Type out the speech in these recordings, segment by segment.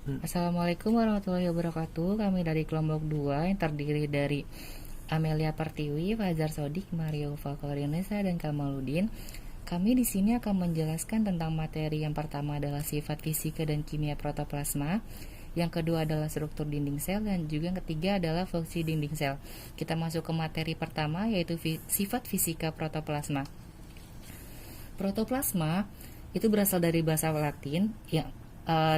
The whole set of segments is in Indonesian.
Assalamualaikum warahmatullahi wabarakatuh. Kami dari kelompok 2 yang terdiri dari Amelia Pertiwi, Fajar Sodik, Mario Falkorinesa, dan Kamaludin. Kami di sini akan menjelaskan tentang materi yang pertama adalah sifat fisika dan kimia protoplasma, yang kedua adalah struktur dinding sel, dan juga yang ketiga adalah fungsi dinding sel. Kita masuk ke materi pertama, yaitu sifat fisika protoplasma. Protoplasma itu berasal dari bahasa Latin yang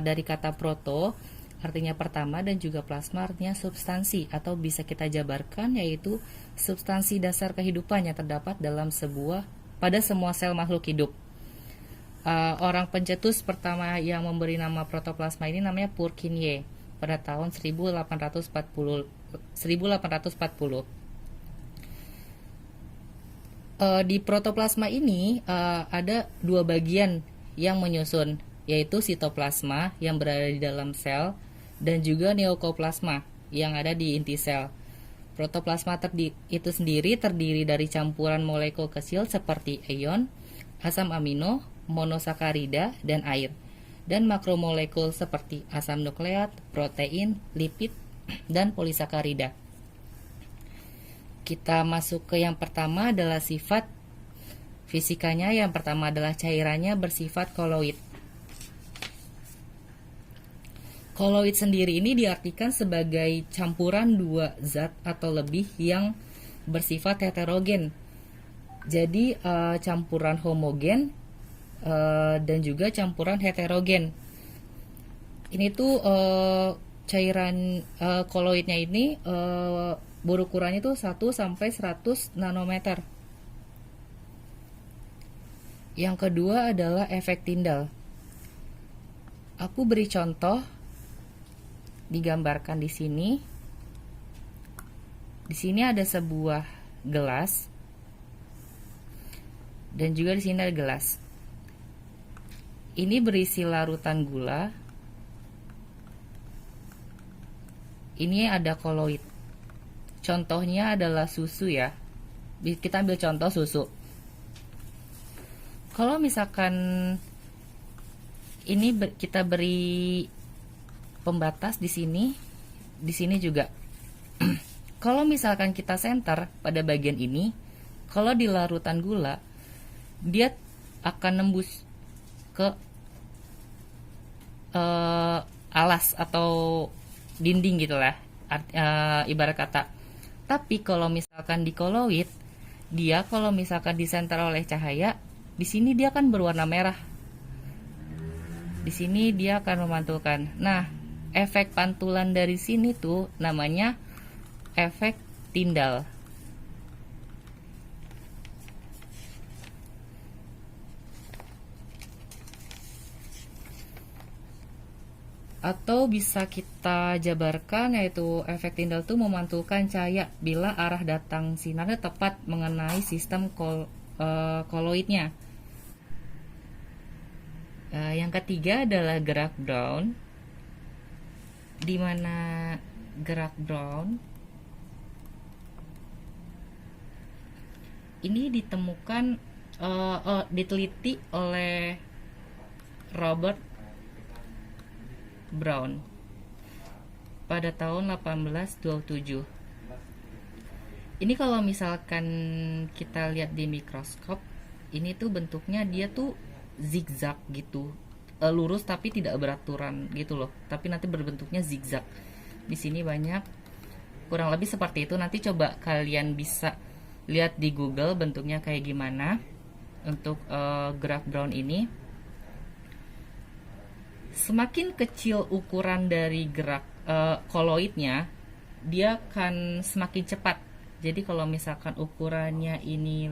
dari kata proto artinya pertama dan juga plasma artinya substansi, atau bisa kita jabarkan yaitu substansi dasar kehidupan yang terdapat dalam pada semua sel makhluk hidup. Orang pencetus pertama yang memberi nama protoplasma ini namanya Purkinje pada tahun 1840. Di protoplasma ini ada dua bagian yang menyusun, yaitu sitoplasma yang berada di dalam sel dan juga neokoplasma yang ada di inti sel. Protoplasma itu sendiri terdiri dari campuran molekul kecil seperti ion, asam amino, monosakarida, dan air, dan makromolekul seperti asam nukleat, protein, lipid, dan polisakarida. Kita masuk ke yang pertama adalah sifat fisikanya. Yang pertama adalah cairannya bersifat koloid. Koloid sendiri ini diartikan sebagai campuran dua zat atau lebih yang bersifat heterogen. Jadi campuran homogen dan juga campuran heterogen. Ini tuh cairan koloidnya ini berukurannya tuh 1 sampai 100 nanometer. Yang kedua adalah efek Tyndall. Aku beri contoh digambarkan di sini. Di sini ada sebuah gelas dan juga di sini ada gelas. Ini berisi larutan gula. Ini ada koloid. Contohnya adalah susu ya. Kita ambil contoh susu. Kalau misalkan ini kita beri pembatas di sini juga. Kalau misalkan kita senter pada bagian ini, kalau di larutan gula, dia akan nembus ke alas atau dinding gitulah, ibarat kata. Tapi kalau misalkan di koloid, dia kalau misalkan disenter oleh cahaya, di sini dia kan berwarna merah. Di sini dia akan memantulkan. Nah, efek pantulan dari sini tuh namanya efek Tyndall. Atau bisa kita jabarkan yaitu efek Tyndall itu memantulkan cahaya bila arah datang sinarnya tepat mengenai sistem koloidnya. Yang ketiga adalah gerak Brown, di mana gerak Brown ini ditemukan diteliti oleh Robert Brown pada tahun 1827. Ini kalau misalkan kita lihat di mikroskop, ini tuh bentuknya dia tuh zigzag gitu, lurus tapi tidak beraturan gitu loh. Tapi nanti berbentuknya zigzag. Di sini banyak, kurang lebih seperti itu. Nanti coba kalian bisa lihat di Google bentuknya kayak gimana untuk gerak Brown ini. Semakin kecil ukuran dari gerak koloidnya, dia akan semakin cepat. Jadi kalau misalkan ukurannya ini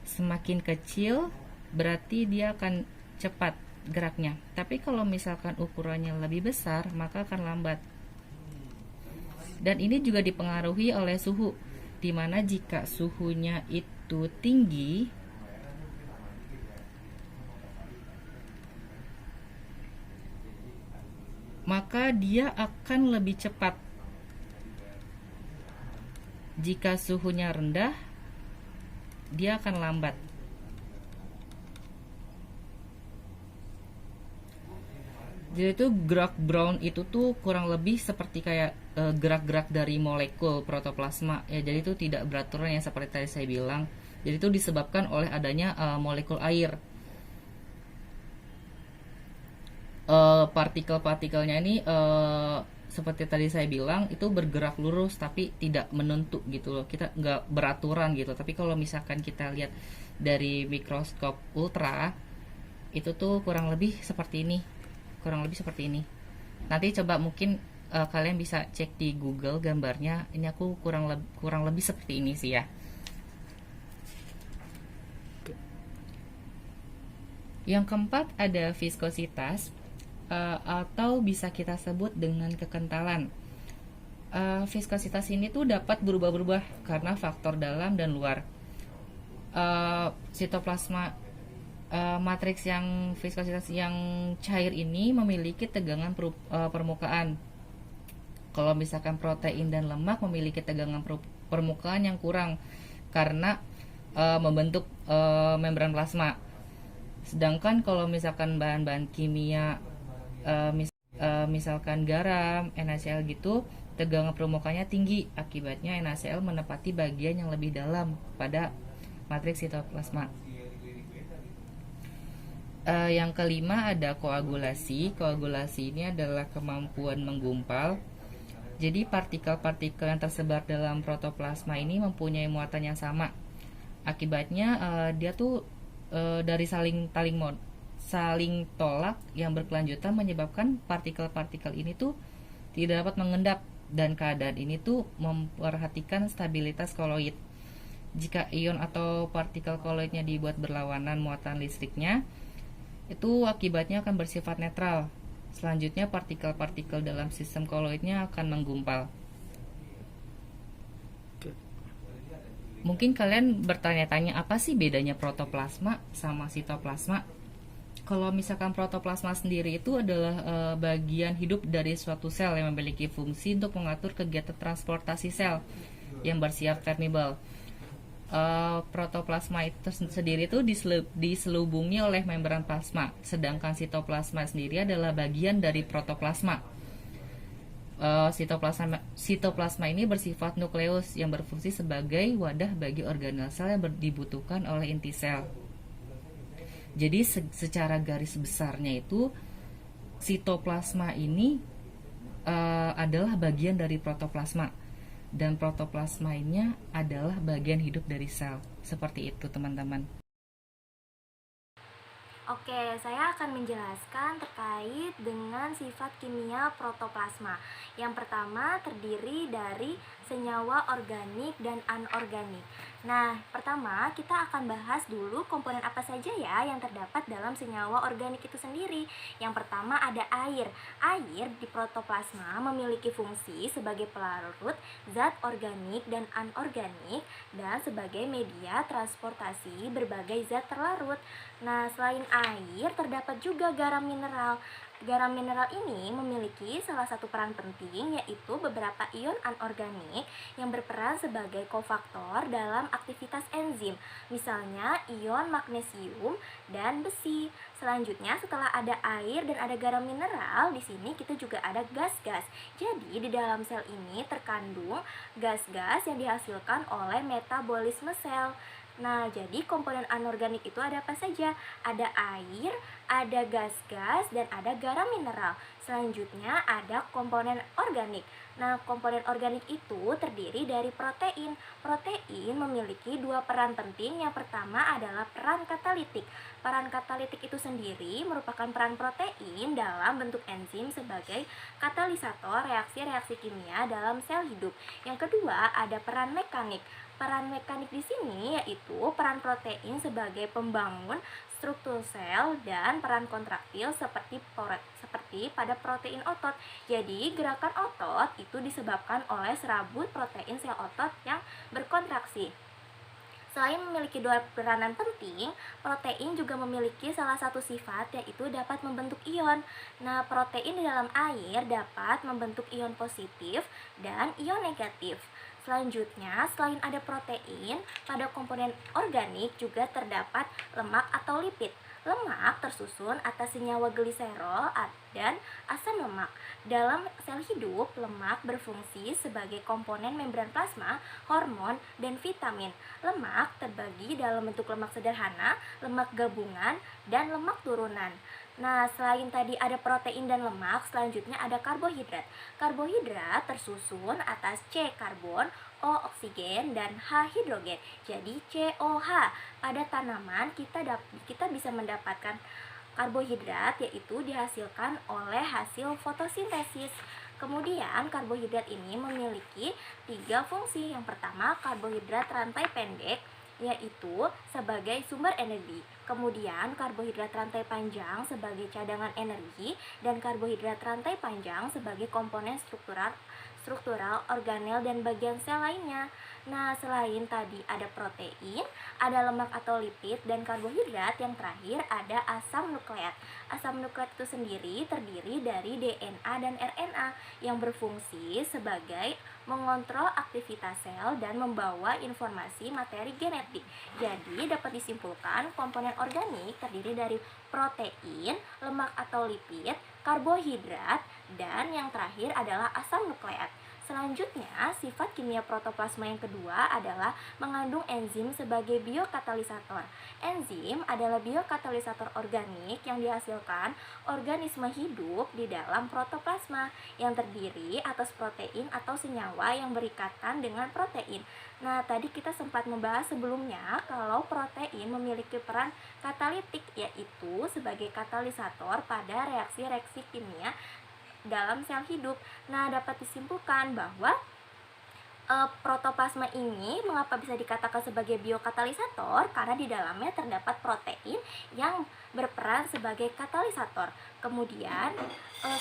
semakin kecil, berarti dia akan cepat geraknya. Tapi kalau misalkan ukurannya lebih besar, maka akan lambat. Dan ini juga dipengaruhi oleh suhu, dimana jika suhunya itu tinggi, maka dia akan lebih cepat. Jika suhunya rendah, dia akan lambat. Jadi itu gerak brown itu tuh kurang lebih seperti kayak gerak-gerak dari molekul protoplasma ya. Jadi itu tidak beraturan yang seperti tadi saya bilang. Jadi itu disebabkan oleh adanya molekul air. Partikel-partikelnya ini seperti tadi saya bilang itu bergerak lurus tapi tidak menentu gitu loh, kita nggak beraturan gitu. Tapi kalau misalkan kita lihat dari mikroskop ultra itu tuh kurang lebih seperti ini. Nanti coba mungkin kalian bisa cek di Google gambarnya. Ini aku kurang lebih seperti ini sih ya. Yang keempat ada viskositas, atau bisa kita sebut dengan kekentalan. Viskositas ini tuh dapat berubah-ubah karena faktor dalam dan luar. Sitoplasma matriks yang viskositas yang cair ini memiliki tegangan permukaan. Kalau misalkan protein dan lemak memiliki tegangan permukaan yang kurang karena membentuk membran plasma. Sedangkan kalau misalkan bahan-bahan kimia misalkan garam, NaCl gitu, tegangan permukaannya tinggi, akibatnya NaCl menempati bagian yang lebih dalam pada matriks sitoplasma. Yang kelima ada koagulasi. Koagulasi ini adalah kemampuan menggumpal. Jadi partikel-partikel yang tersebar dalam protoplasma ini mempunyai muatan yang sama. Akibatnya dia tuh dari saling tolak yang berkelanjutan menyebabkan partikel-partikel ini tuh tidak dapat mengendap, dan keadaan ini tuh memperhatikan stabilitas koloid. Jika ion atau partikel koloidnya dibuat berlawanan muatan listriknya, itu akibatnya akan bersifat netral. Selanjutnya partikel-partikel dalam sistem koloidnya akan menggumpal. Mungkin kalian bertanya-tanya apa sih bedanya protoplasma sama sitoplasma? Kalau misalkan protoplasma sendiri itu adalah bagian hidup dari suatu sel yang memiliki fungsi untuk mengatur kegiatan transportasi sel yang bersifat permeable. Protoplasma itu sendiri itu diselubungi oleh membran plasma, sedangkan sitoplasma sendiri adalah bagian dari protoplasma. Sitoplasma ini bersifat nukleus yang berfungsi sebagai wadah bagi organel sel yang dibutuhkan oleh inti sel. Jadi secara garis besarnya itu sitoplasma ini adalah bagian dari protoplasma, dan protoplasmanya adalah bagian hidup dari sel. Seperti itu teman-teman. Oke, saya akan menjelaskan terkait dengan sifat kimia protoplasma. Yang pertama terdiri dari senyawa organik dan anorganik. Nah, pertama kita akan bahas dulu komponen apa saja ya yang terdapat dalam senyawa organik itu sendiri. Yang pertama ada air. Air di protoplasma memiliki fungsi sebagai pelarut zat organik dan anorganik dan sebagai media transportasi berbagai zat terlarut. Nah, selain air, terdapat juga garam mineral. Garam mineral ini memiliki salah satu peran penting, yaitu beberapa ion anorganik yang berperan sebagai kofaktor dalam aktivitas enzim, misalnya ion magnesium dan besi. Selanjutnya, setelah ada air dan ada garam mineral, di sini kita juga ada gas-gas. Jadi, di dalam sel ini terkandung gas-gas yang dihasilkan oleh metabolisme sel. Nah, jadi komponen anorganik itu ada apa saja? Ada air, ada gas-gas, dan ada garam mineral. Selanjutnya ada komponen organik. Nah, komponen organik itu terdiri dari protein. Protein memiliki dua peran penting. Yang pertama adalah peran katalitik. Peran katalitik itu sendiri merupakan peran protein dalam bentuk enzim sebagai katalisator reaksi-reaksi kimia dalam sel hidup. Yang kedua ada peran mekanik. Peran mekanik di sini yaitu peran protein sebagai pembangun struktur sel dan peran kontraktil seperti pada protein otot. Jadi, gerakan otot itu disebabkan oleh serabut protein sel otot yang berkontraksi. Selain memiliki dua peranan penting, protein juga memiliki salah satu sifat yaitu dapat membentuk ion. Nah, protein di dalam air dapat membentuk ion positif dan ion negatif. Selanjutnya, selain ada protein, pada komponen organik juga terdapat lemak atau lipid. Lemak tersusun atas senyawa gliserol dan asam lemak. Dalam sel hidup, lemak berfungsi sebagai komponen membran plasma, hormon, dan vitamin. Lemak terbagi dalam bentuk lemak sederhana, lemak gabungan, dan lemak turunan. Nah, selain tadi ada protein dan lemak, selanjutnya ada karbohidrat. Karbohidrat tersusun atas C karbon, O oksigen, dan H hidrogen. Jadi COH. Pada tanaman kita bisa mendapatkan karbohidrat, yaitu dihasilkan oleh hasil fotosintesis. Kemudian karbohidrat ini memiliki 3 fungsi. Yang pertama, karbohidrat rantai pendek, yaitu sebagai sumber energi. Kemudian karbohidrat rantai panjang sebagai cadangan energi, dan karbohidrat rantai panjang sebagai komponen struktural, organel, dan bagian sel lainnya. Nah, selain tadi ada protein, ada lemak atau lipid, dan karbohidrat, yang terakhir ada asam nukleat. Asam nukleat itu sendiri terdiri dari DNA dan RNA yang berfungsi sebagai mengontrol aktivitas sel dan membawa informasi materi genetik. Jadi dapat disimpulkan komponen organik terdiri dari protein, lemak atau lipid, karbohidrat, dan yang terakhir adalah asam nukleat. Selanjutnya, sifat kimia protoplasma yang kedua adalah mengandung enzim sebagai biokatalisator. Enzim adalah biokatalisator organik yang dihasilkan organisme hidup di dalam protoplasma yang terdiri atas protein atau senyawa yang berikatan dengan protein. Nah, tadi kita sempat membahas sebelumnya kalau protein memiliki peran katalitik, yaitu sebagai katalisator pada reaksi-reaksi kimia dalam sel hidup. Nah, dapat disimpulkan bahwa protoplasma ini mengapa bisa dikatakan sebagai biokatalisator? Karena di dalamnya terdapat protein yang berperan sebagai katalisator. Kemudian,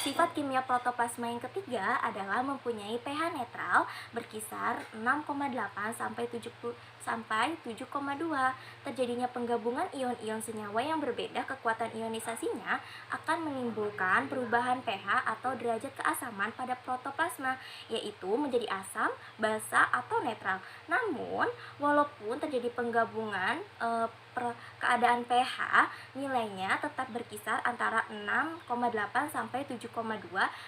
sifat kimia protoplasma yang ketiga adalah mempunyai pH netral berkisar 6,8 sampai 7,2. Terjadinya penggabungan ion-ion senyawa yang berbeda kekuatan ionisasinya akan menimbulkan perubahan pH atau derajat keasaman pada protoplasma, yaitu menjadi asam, basa, atau netral. Namun, walaupun terjadi penggabungan, keadaan pH nilainya tetap berkisar antara 6,8 sampai 7,2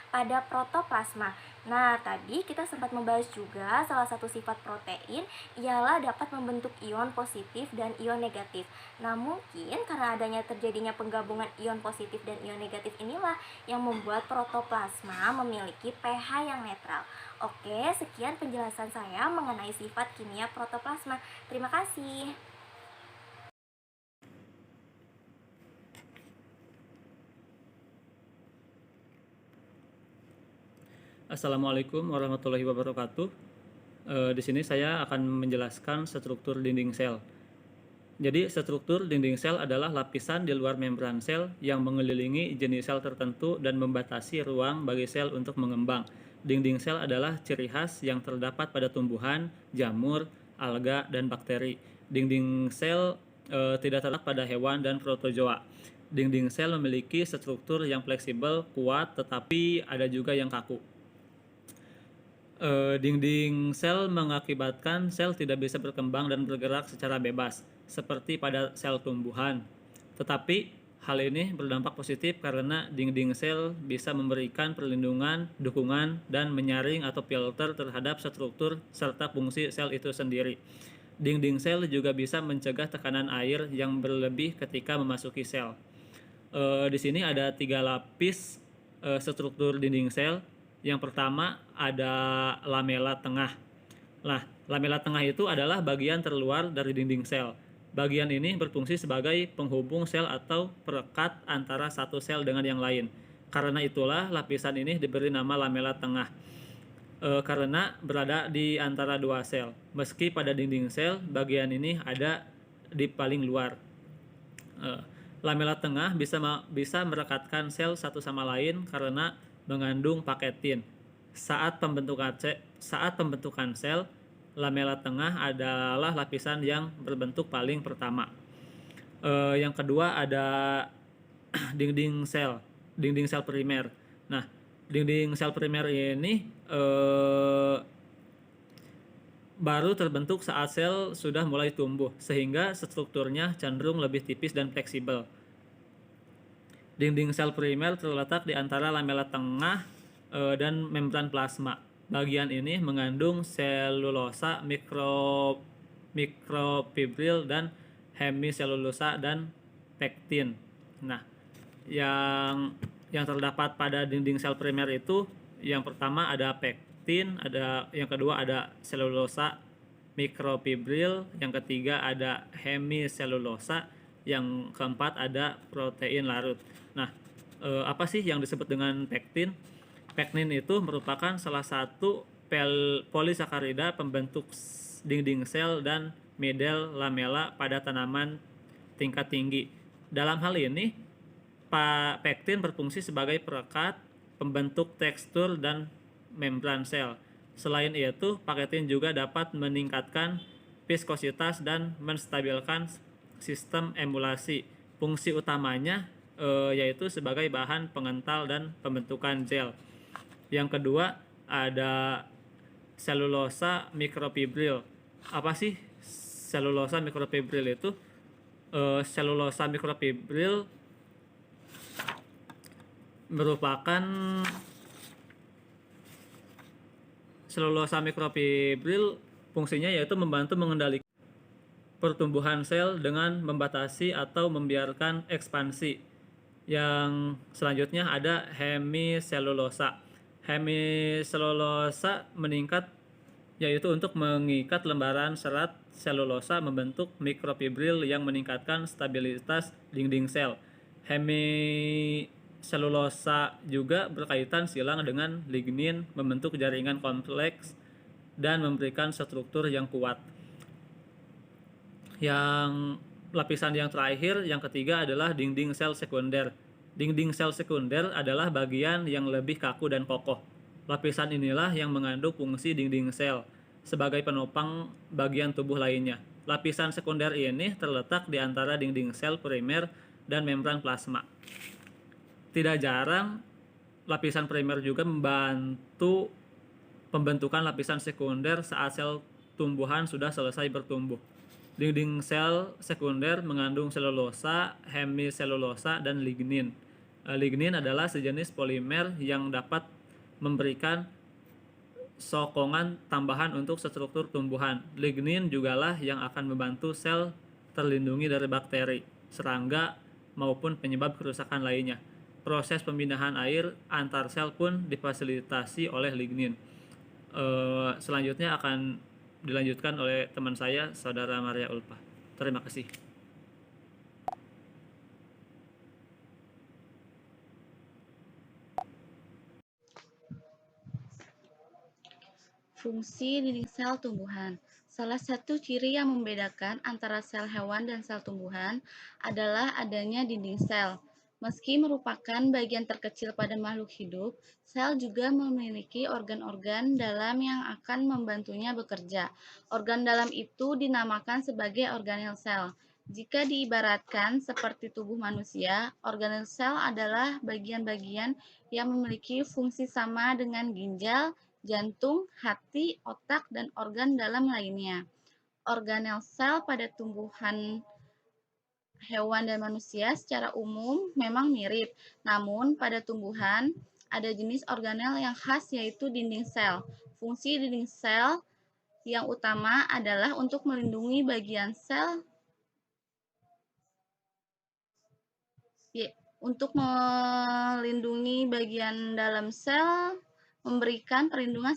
pada protoplasma. Nah, tadi kita sempat membahas juga salah satu sifat protein ialah dapat membentuk ion positif dan ion negatif. Nah, mungkin karena adanya terjadinya penggabungan ion positif dan ion negatif inilah yang membuat protoplasma memiliki pH yang netral. Oke, sekian penjelasan saya mengenai sifat kimia protoplasma. Terima kasih. Assalamualaikum warahmatullahi wabarakatuh. Di sini saya akan menjelaskan struktur dinding sel. Jadi, struktur dinding sel adalah lapisan di luar membran sel yang mengelilingi jenis sel tertentu dan membatasi ruang bagi sel untuk mengembang. Dinding sel adalah ciri khas yang terdapat pada tumbuhan, jamur, alga, dan bakteri. Dinding sel tidak terdapat pada hewan dan protozoa. Dinding sel memiliki struktur yang fleksibel, kuat, tetapi ada juga yang kaku. Dinding sel mengakibatkan sel tidak bisa berkembang dan bergerak secara bebas, seperti pada sel tumbuhan. Tetapi, hal ini berdampak positif karena dinding sel bisa memberikan perlindungan, dukungan, dan menyaring atau filter terhadap struktur serta fungsi sel itu sendiri. Dinding sel juga bisa mencegah tekanan air yang berlebih ketika memasuki sel. Di sini ada 3 lapis struktur dinding sel. Yang pertama ada lamela tengah. Nah, lamela tengah itu adalah bagian terluar dari dinding sel. Bagian ini berfungsi sebagai penghubung sel atau perekat antara satu sel dengan yang lain. Karena itulah lapisan ini diberi nama lamela tengah. Karena berada di antara dua sel. Meski pada dinding sel bagian ini ada di paling luar. Lamela tengah bisa merekatkan sel satu sama lain karena mengandung paketin. Saat pembentukan sel, lamela tengah adalah lapisan yang berbentuk paling pertama. Yang kedua ada dinding sel primer. Nah, dinding sel primer ini baru terbentuk saat sel sudah mulai tumbuh, sehingga strukturnya cenderung lebih tipis dan fleksibel. Dinding sel primer terletak di antara lamela tengah dan membran plasma. Bagian ini mengandung selulosa, mikrofibril dan hemiselulosa dan pektin. Nah, yang terdapat pada dinding sel primer itu yang pertama ada pektin, yang kedua ada selulosa, mikrofibril, yang ketiga ada hemiselulosa, yang keempat ada protein larut. Nah, apa sih yang disebut dengan pektin? Pektin itu merupakan salah satu polisakarida pembentuk dinding sel dan medel lamela pada tanaman tingkat tinggi. Dalam hal ini, pektin berfungsi sebagai perekat, pembentuk tekstur dan membran sel. Selain itu, pektin juga dapat meningkatkan viskositas dan menstabilkan sistem emulasi. Fungsi utamanya yaitu sebagai bahan pengental dan pembentukan gel. Yang kedua ada selulosa mikrofibril. Apa sih selulosa mikrofibril itu? Selulosa mikrofibril merupakan selulosa mikrofibril fungsinya yaitu membantu mengendalikan pertumbuhan sel dengan membatasi atau membiarkan ekspansi. Yang selanjutnya ada hemiselulosa. Hemiselulosa meningkat yaitu untuk mengikat lembaran serat selulosa membentuk mikrofibril yang meningkatkan stabilitas dinding sel. Hemiselulosa juga berkaitan silang dengan lignin, membentuk jaringan kompleks dan memberikan struktur yang kuat. Yang lapisan yang terakhir, yang ketiga adalah dinding sel sekunder. Dinding sel sekunder adalah bagian yang lebih kaku dan kokoh. Lapisan inilah yang mengandung fungsi dinding sel sebagai penopang bagian tubuh lainnya. Lapisan sekunder ini terletak di antara dinding sel primer dan membran plasma. Tidak jarang, lapisan primer juga membantu pembentukan lapisan sekunder saat sel tumbuhan sudah selesai bertumbuh. Dinding sel sekunder mengandung selulosa, hemiselulosa, dan lignin. Lignin adalah sejenis polimer yang dapat memberikan sokongan tambahan untuk struktur tumbuhan. Lignin jugalah yang akan membantu sel terlindungi dari bakteri, serangga, maupun penyebab kerusakan lainnya. Proses pemindahan air antar sel pun difasilitasi oleh lignin. Selanjutnya akan dilanjutkan oleh teman saya, Saudara Maria Ulfa. Terima kasih. Fungsi dinding sel tumbuhan. Salah satu ciri yang membedakan antara sel hewan dan sel tumbuhan adalah adanya dinding sel. Meski merupakan bagian terkecil pada makhluk hidup, sel juga memiliki organ-organ dalam yang akan membantunya bekerja. Organ dalam itu dinamakan sebagai organel sel. Jika diibaratkan seperti tubuh manusia, organel sel adalah bagian-bagian yang memiliki fungsi sama dengan ginjal, jantung, hati, otak, dan organ dalam lainnya. Organel sel pada tumbuhan, hewan, dan manusia secara umum memang mirip, namun pada tumbuhan ada jenis organel yang khas yaitu dinding sel. Fungsi dinding sel yang utama adalah untuk melindungi bagian sel dalam sel, memberikan perlindungan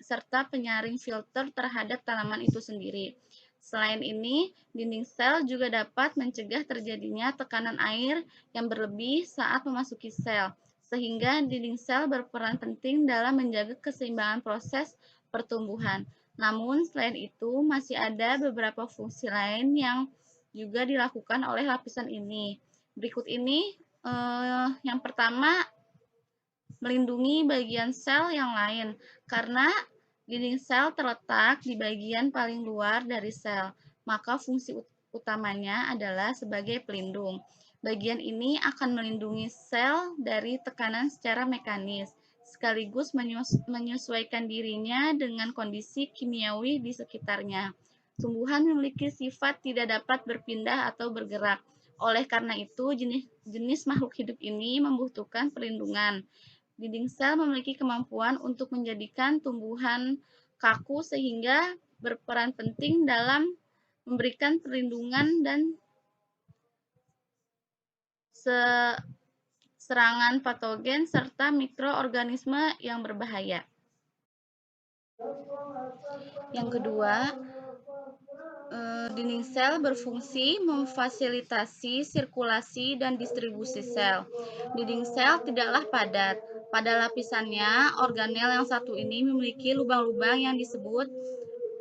serta penyaring filter terhadap tanaman itu sendiri. Selain ini, dinding sel juga dapat mencegah terjadinya tekanan air yang berlebih saat memasuki sel, sehingga dinding sel berperan penting dalam menjaga keseimbangan proses pertumbuhan. Namun, selain itu, masih ada beberapa fungsi lain yang juga dilakukan oleh lapisan ini. Berikut ini yang pertama, melindungi bagian sel yang lain, karena dinding sel terletak di bagian paling luar dari sel, maka fungsi utamanya adalah sebagai pelindung. Bagian ini akan melindungi sel dari tekanan secara mekanis, sekaligus menyesuaikan dirinya dengan kondisi kimiawi di sekitarnya. Tumbuhan memiliki sifat tidak dapat berpindah atau bergerak. Oleh karena itu, jenis makhluk hidup ini membutuhkan perlindungan. Dinding sel memiliki kemampuan untuk menjadikan tumbuhan kaku sehingga berperan penting dalam memberikan perlindungan dan serangan patogen serta mikroorganisme yang berbahaya. Yang kedua, dinding sel berfungsi memfasilitasi sirkulasi dan distribusi sel. Dinding sel tidaklah padat. Pada lapisannya, organel yang satu ini memiliki lubang-lubang yang disebut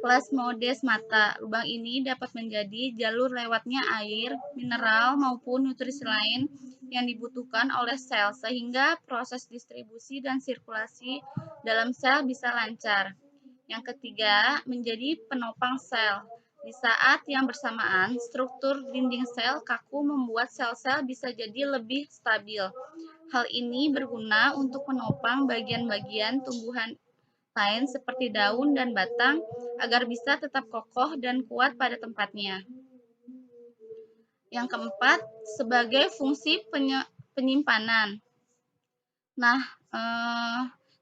plasmodesmata. Lubang ini dapat menjadi jalur lewatnya air, mineral, maupun nutrisi lain yang dibutuhkan oleh sel, sehingga proses distribusi dan sirkulasi dalam sel bisa lancar. Yang ketiga, menjadi penopang sel. Di saat yang bersamaan, struktur dinding sel kaku membuat sel-sel bisa jadi lebih stabil. Hal ini berguna untuk menopang bagian-bagian tumbuhan lain seperti daun dan batang agar bisa tetap kokoh dan kuat pada tempatnya. Yang keempat, sebagai fungsi penyimpanan. Nah,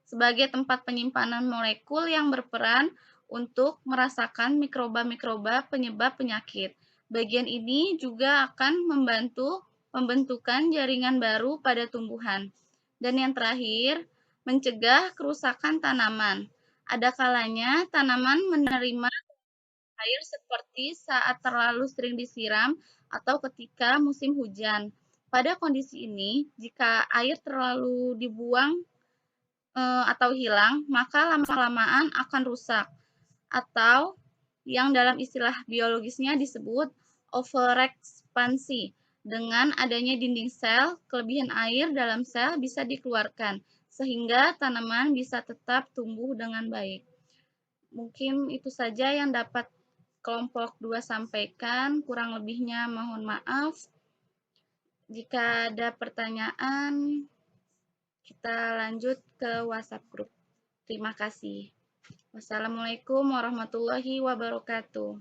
sebagai tempat penyimpanan molekul yang berperan untuk merasakan mikroba-mikroba penyebab penyakit. Bagian ini juga akan membantu pembentukan jaringan baru pada tumbuhan. Dan yang terakhir, mencegah kerusakan tanaman. Ada kalanya tanaman menerima air seperti saat terlalu sering disiram atau ketika musim hujan. Pada kondisi ini, jika air terlalu dibuang atau hilang, maka lama-kelamaan akan rusak atau yang dalam istilah biologisnya disebut overekspansi. Dengan adanya dinding sel, kelebihan air dalam sel bisa dikeluarkan sehingga tanaman bisa tetap tumbuh dengan baik. Mungkin itu saja yang dapat kelompok 2 sampaikan, kurang lebihnya mohon maaf. Jika ada pertanyaan, kita lanjut ke WhatsApp group. Terima kasih. Wassalamualaikum warahmatullahi wabarakatuh.